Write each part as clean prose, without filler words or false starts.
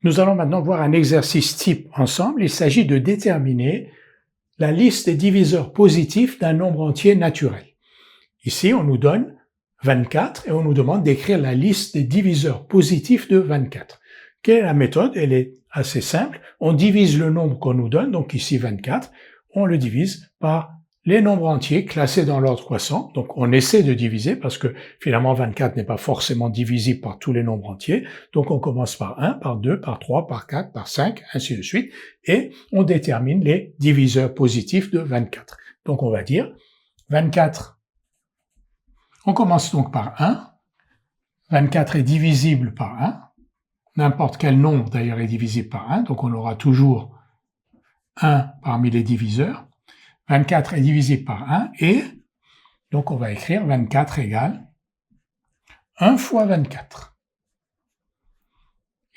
Nous allons maintenant voir un exercice type ensemble. Il s'agit de déterminer la liste des diviseurs positifs d'un nombre entier naturel. Ici, on nous donne 24 et on nous demande d'écrire la liste des diviseurs positifs de 24. Quelle est la méthode? Elle est assez simple. On divise le nombre qu'on nous donne, donc ici 24, on le divise par les nombres entiers classés dans l'ordre croissant. Donc on essaie de diviser parce que finalement 24 n'est pas forcément divisible par tous les nombres entiers. Donc on commence par 1, par 2, par 3, par 4, par 5, ainsi de suite. Et on détermine les diviseurs positifs de 24. Donc on va dire 24. On commence donc par 1. 24 est divisible par 1. N'importe quel nombre d'ailleurs est divisible par 1. Donc on aura toujours 1 parmi les diviseurs. 24 est divisible par 1 et donc on va écrire 24 égale 1 fois 24.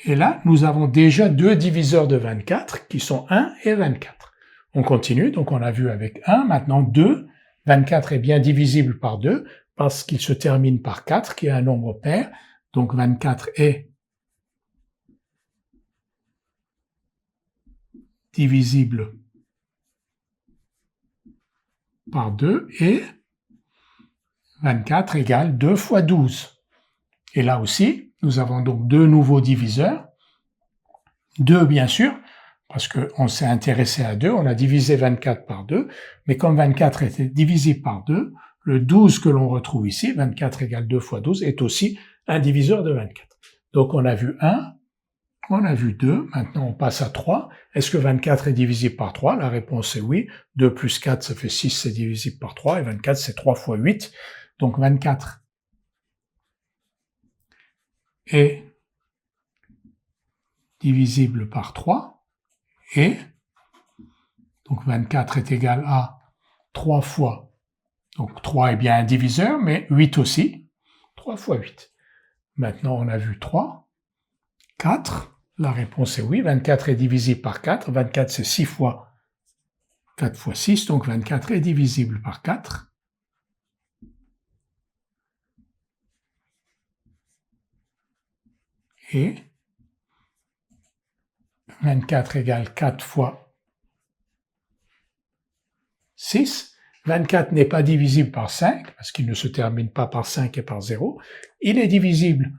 Et là, nous avons déjà deux diviseurs de 24 qui sont 1 et 24. On continue, donc on a vu avec 1, maintenant 2. 24 est bien divisible par 2 parce qu'il se termine par 4 qui est un nombre pair. Donc 24 est divisible par 2 et 24 égale 2 fois 12. Et là aussi, nous avons donc deux nouveaux diviseurs. 2 bien sûr, parce qu'on s'est intéressé à 2, on a divisé 24 par 2, mais comme 24 était divisible par 2, le 12 que l'on retrouve ici, 24 égale 2 fois 12, est aussi un diviseur de 24. Donc on a vu 1, on a vu 2, maintenant on passe à 3. Est-ce que 24 est divisible par 3? La réponse est oui. 2 plus 4, ça fait 6, c'est divisible par 3, et 24, c'est 3 fois 8. Donc 24 est divisible par 3, et donc 24 est égal à 3 fois, donc 3 est bien un diviseur, mais 8 aussi, 3 fois 8. Maintenant on a vu 3, 4, la réponse est oui, 24 est divisible par 4, 24 c'est 6 fois 4 fois 6, donc 24 est divisible par 4. Et 24 égale 4 fois 6. 24 n'est pas divisible par 5, parce qu'il ne se termine pas par 5 et par 0. Il est divisible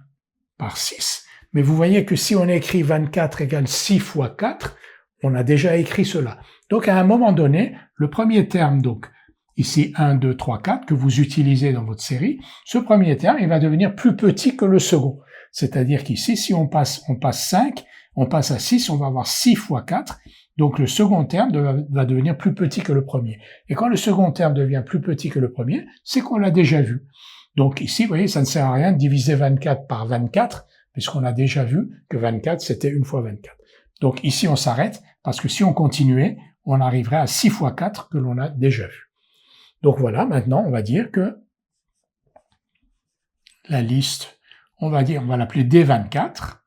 par 6. Mais vous voyez que si on écrit 24 égale 6 fois 4, on a déjà écrit cela. Donc à un moment donné, le premier terme, donc ici 1, 2, 3, 4, que vous utilisez dans votre série, ce premier terme, il va devenir plus petit que le second. C'est-à-dire qu'ici, si on passe 5, on passe à 6, on va avoir 6 fois 4, donc le second terme va devenir plus petit que le premier. Et quand le second terme devient plus petit que le premier, c'est qu'on l'a déjà vu. Donc ici, vous voyez, ça ne sert à rien de diviser 24 par 24, puisqu'on a déjà vu que 24, c'était 1 fois 24. Donc ici, on s'arrête, parce que si on continuait, on arriverait à 6 fois 4 que l'on a déjà vu. Donc voilà, maintenant, on va dire que la liste, on va l'appeler D24,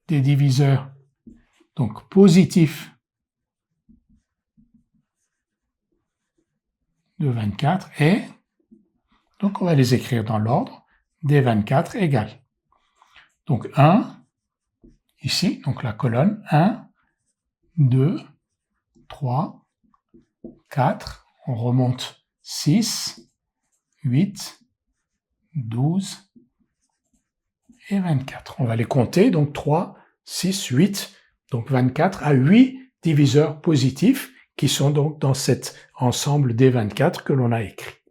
des diviseurs donc positifs de 24 et donc on va les écrire dans l'ordre. D24 égale donc 1 ici, donc la colonne 1, 2, 3, 4, on remonte 6, 8, 12 et 24. On va les compter, donc 3, 6, 8, donc 24 à 8 diviseurs positifs qui sont donc dans cet ensemble des 24 que l'on a écrit.